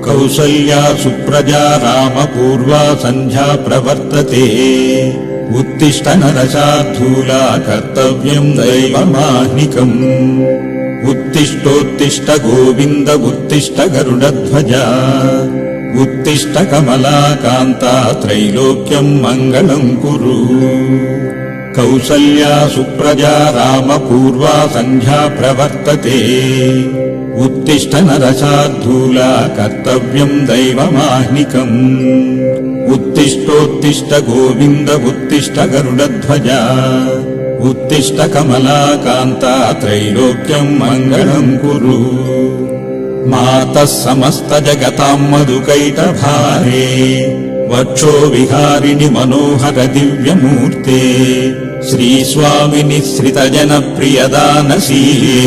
कौसल्या सुप्रजा रामपूर्वा सन्ध्या प्रवर्तते उत्तिष्ठ नरशार्दूला कर्तव्यम् दैवमाह्निकम् उत्तिष्ठोत्तिष्ठ गोविन्द उत्तिष्ठ गरुडध्वजा उत्तिष्ठ कमलाकान्ता त्रैलोक्यम् मङ्गलम् कुरु। कौसल्या सुप्रजा रामपूर्वा सन्ध्या प्रवर्तते उत्तिष्ठ नरशार्दूला कर्तव्यम् दैवमाह्निकम् उत्तिष्ठोत्तिष्ठ गोविन्द उत्तिष्ठ गरुडध्वजा उत्तिष्ठ कमलाकान्ता त्रैलोक्यम् मङ्गलम् कुरु। मातः समस्त जगताम् मधुकैटभारे वक्षो विहारिणि मनोहर दिव्यमूर्ते श्रीस्वामिनि श्रितजनप्रियदानशीले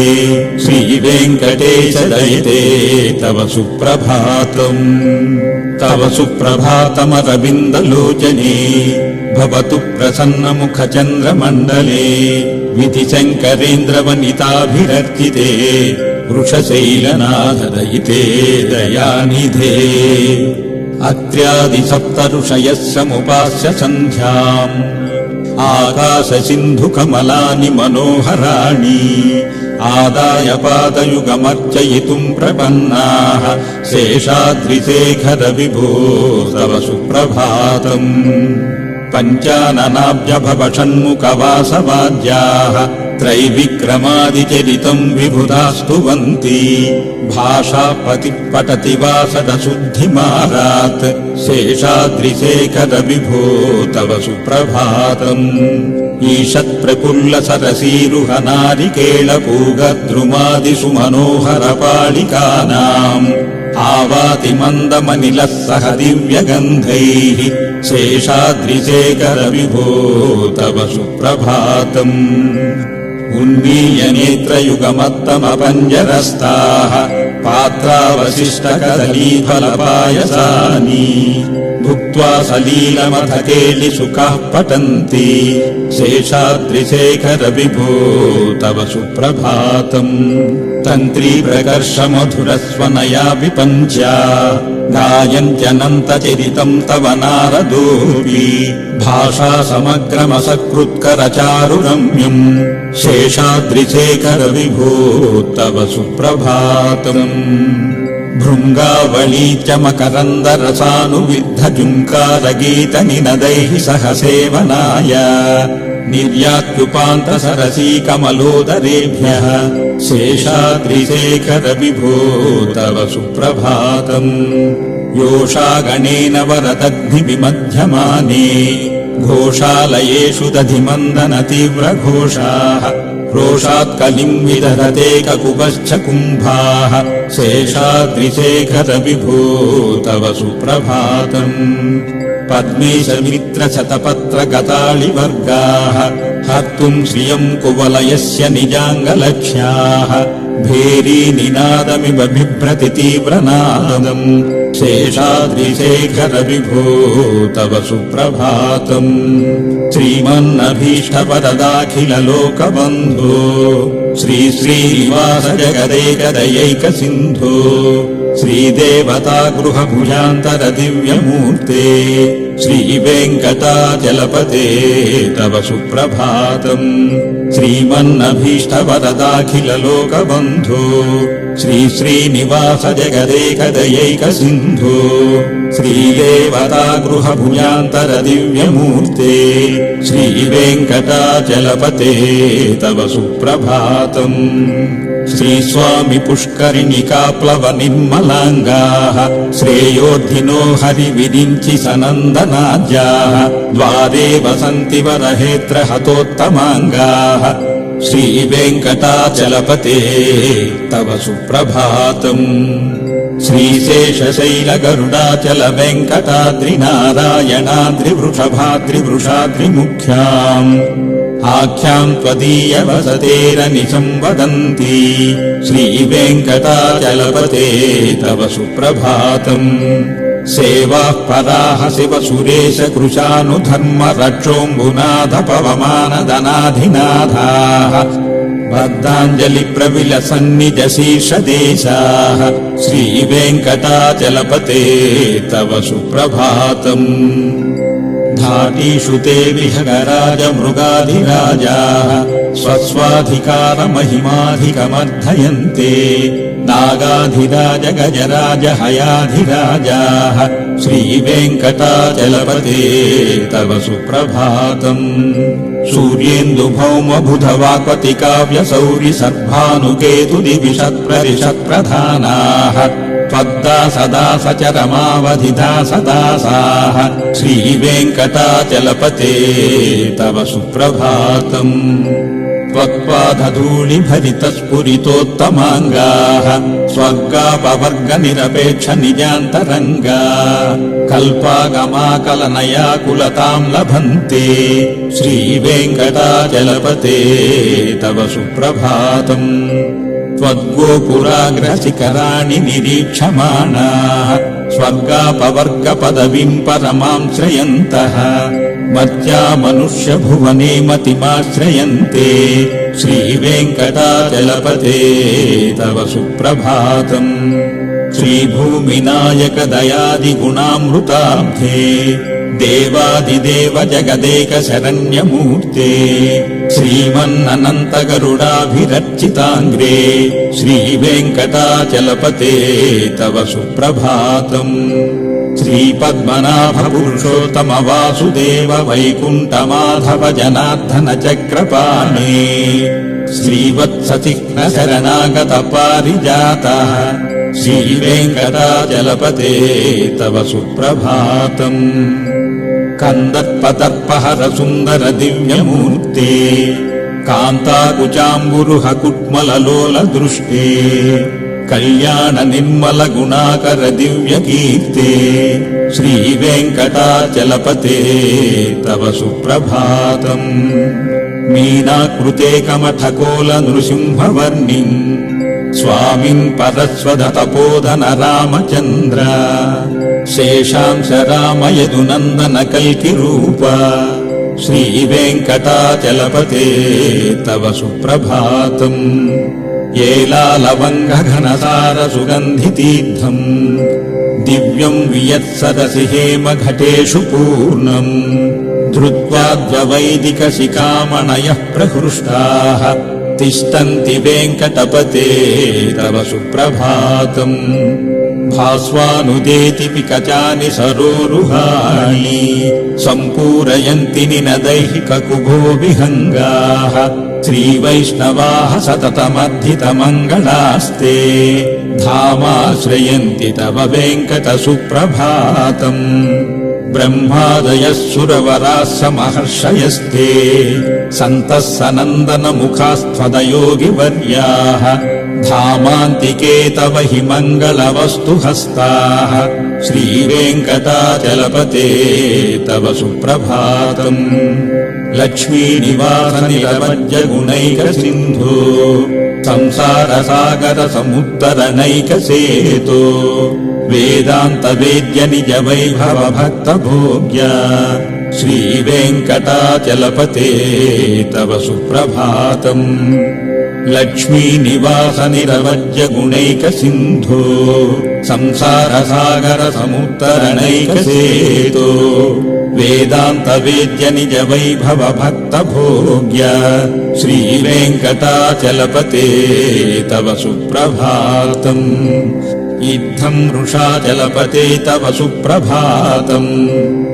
श्रीवेङ्कटेश दयिते तव सुप्रभातम्। तव सुप्रभातमरविन्दलोचने भवतु प्रसन्नमुखचन्द्रमण्डले विधिशङ्करेन्द्रवनिताभिरर्चिते वृषशैलनाथ दयिते दयानिधे। अत्र्यादिसप्तऋषयः समुपास्य सन्ध्याम् आकाशसिन्धुकमलानि मनोहराणि आदाय पादयुगमर्चयितुम् प्रपन्नाः शेषाद्रिशेखर विभो तव सुप्रभातम्। पञ्चाननाब्जभवषण्मुखवासवाद्याः त्रैविक्रमादिचरितम् विबुधास्तुवन्ति भाषापति पठति वासदशुद्धिमारात् शेषाद्रिशेखर विभो तव सुप्रभातम्। ईषत्प्रफुल्लसरसीरुहनारिकेळपूगद्रुमादिषु मनोहरपालिकानाम् आवाति मन्दमनिलः सह दिव्यगन्धैः शेषाद्रिशेखर विभो तव सुप्रभातम्। उन्मीय नेत्रयुगमत्तमपञ्जरस्ताः पात्रावशिष्टकदलीफलपायसानि भुक्त्वा सलीलमथ केलिसुखाः पठन्ति शेषाद्रिशेखर विभो तव सुप्रभातम्। तन्त्री प्रकर्ष मधुरस्वनया विपञ्च्या गायन्त्यनन्तचरितम् तव नारदोऽपि भाषा समग्रमसकृत्करचारुरम्यम् शेषाद्रिशेखर विभो तव सुप्रभातम्। भृङ्गावळी च मकरन्दरसानुविद्धजुङ्कारगीतनिनदैः सह सेवनाय निर्यात्युपान्तसरसी कमलोदरेभ्यः शेषाद्रिशेखर विभो तव सुप्रभातम्। योषागणेन वरदग्निविमध्यमाने घोषालयेषु दधिमन्दनतीव्रघोषाः रोषात्कलिम् विदधते ककुभश्च कुम्भाः शेषाद्रिशेखर विभो तव सुप्रभातम्। पद्मेशमित्रशतपत्रगताळिवर्गाः हर्तुम् श्रियम् कुवलयस्य निजाङ्गलक्ष्याः भेरीनिनादमिव बिभ्रति तीव्रनादम् शेषाद्रिशेखर विभो तव सुप्रभातम्। श्रीमन्नभीष्टवरदाखिललोकबन्धो श्रीश्रीनिवास जगदेकदयैकसिन्धो श्रीदेवता गृहभुजान्तर दिव्यमूर्ते श्रीवेङ्कटाचलपते तव सुप्रभातम्। श्रीमन्नभीष्टवरदाखिललोकबन्धो श्रीश्रीनिवास जगदेकदयैकसिन्धो श्रीदेवता गृहभुजान्तर दिव्यमूर्ते श्रीवेङ्कटाचलपते तव सुप्रभातम्। श्रीस्वामि पुष्करिणिकाप्लवनिर्मलाङ्गाः श्रेयोर्धिनो हरिविरिञ्चि सनन्दनाद्याः द्वारे वसन्ति वरहेत्र हतोत्तमाङ्गाः श्रीवेङ्कटाचलपते तव सुप्रभातम्। श्रीशेषशैलगरुडाचल वेङ्कटाद्रिनारायणाद्रिवृषभाद्रिवृषाद्रिमुख्याम् आख्याम् त्वदीयवसतेरनिशम् वदन्ति श्रीवेङ्कटाचलपते तव सुप्रभातम् सेवाः पराः शिव सुरेश कृशानुधर्म रक्षोऽम्बुनाथ पवमानदनाधिनाथाः बद्धाञ्जलि प्रविलसन्निज शीर्षदेशाः श्रीवेङ्कटाचलपते तव सुप्रभातम् धाटीषु ते विहगराज मृगाधिराजाः स्वस्वाधिकारमहिमाधिकमर्धयन्ते नागाधिराज गजराज हयाधिराजाः श्रीवेङ्कटाचलपते तव सुप्रभातम् सूर्येन्दुभौम बुधवाक्पति काव्यसौरि सद्भानुकेतुदिविषत्प्ररिषत्प्रधानाः त्वद्दासदासचरमावधिदासदासाः श्रीवेङ्कटाचलपते तव सुप्रभातम् त्वत्पादधूलिभरितस्फुरितोत्तमाङ्गाः स्वर्गापवर्गनिरपेक्ष निजान्तरङ्गा कल्पागमाकलनयाकुलताम् लभन्ते श्रीवेङ्कटाचलपते तव सुप्रभातम् त्वद्गोपुराग्रशिखराणि निरीक्षमाणाः स्वर्गापवर्गपदवीम् परमाम् श्रयन्तः मर्त्या मनुष्यभुवने मतिमाश्रयन्ते श्रीवेङ्कटाचलपते तव सुप्रभातम् श्रीभूमिनायक दयादिगुणामृताब्धे देवादिदेव जगदेक शरण्यमूर्ते श्रीमन्ननन्त गरुडाभिरर्चिताङ्ग्रे श्रीवेङ्कटाचलपते तव सुप्रभातम् श्रीपद्मनाभ पुरुषोत्तम वासुदेव वैकुण्ठमाधव जनार्दन चक्रपाणे श्रीवत्सचिह्न शरणागत पारिजातः श्रीवेङ्कटाचलपते तव सुप्रभातम् कन्दर्पदर्पहर सुन्दर दिव्यमूर्ते कान्ताकुचाम्बुरुह कुट्मललोल दृष्टे कल्याण निर्मल गुणाकर दिव्यकीर्ते श्रीवेङ्कटाचलपते तव सुप्रभातम् मीनाकृते कमठकोल नृसिंहवर्णिम् स्वामिन् परस्वदतपोधन रामचन्द्र शेषांश राम यदुनन्दन कल्किरूप श्रीवेङ्कटाचलपते तव सुप्रभातम् येलालवङ्ग घनसार सुगन्धितीर्थम् दिव्यम् वियत्सरसि हेम घटेषु पूर्णम् धृत्वाद्ववैदिक शिखामणयः प्रहृष्टाः तिष्ठन्ति वेङ्कटपते तव सुप्रभातम् भास्वानुदेति पिकचानि सरोरुहाणि सम्पूरयन्ति निनदैहिककुभो विहङ्गाः श्रीवैष्णवाः सततमर्धितमङ्गलास्ते धामाश्रयन्ति तव वेङ्कट सुप्रभातम् ब्रह्मादयः सुरवराः समहर्षयस्ते सन्तः सनन्दन मुखास्त्वदयोगिवर्याः धामान्तिके तव हि मङ्गलवस्तु हस्ताः श्रीवेङ्कटाचलपते तव सुप्रभातम् लक्ष्मीनिवास निरवज्य गुणैक सिन्धो संसार सागर समुत्तरणैक सेतो वेदान्त वेद्य निज वैभव भक्त भोग्य श्रीवेङ्कटाचलपते तव सुप्रभातम् लक्ष्मीनिवास निरवज्य गुणैक सिन्धो संसार सागर समुत्तरणैक सेतो वेदान्त वेद्य निज वैभव भक्त भोग्य श्रीवेङ्कटाचलपते तव सुप्रभातम् इत्थम् वृषाचलपते तव सुप्रभातम्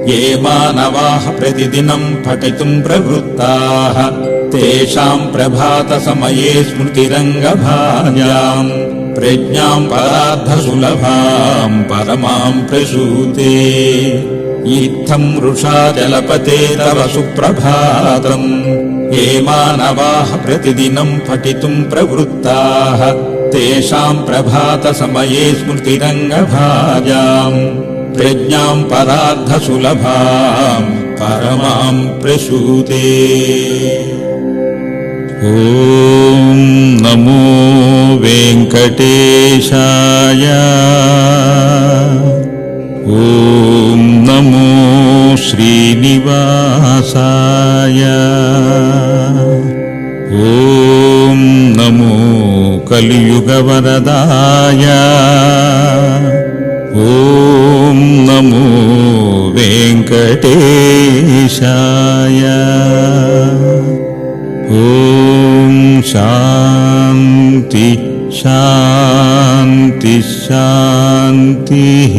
ये मानवाः प्रतिदिनम् पठितुम् प्रवृत्ताः तेषाम् प्रभातसमये स्मृतिरङ्गभाजाम् प्रज्ञाम् परार्धसुलभाम् परमाम् प्रसूते इत्थम् वृषाचलपते तव सुप्रभातम् ये मानवाः प्रतिदिनम् पठितुम् प्रवृत्ताः तेषाम् प्रभातसमये स्मृतिरङ्गभाजाम् प्रज्ञाम् परार्धसुलभाम् परमां प्रसूते। ॐ नमो वेङ्कटेशाय। ॐ नमो श्रीनिवासाय। ॐ नमो कलियुगवरदाय। ॐ नमो वेङ्कटेशाय। ॐ शान्ति शान्ति शान्तिः।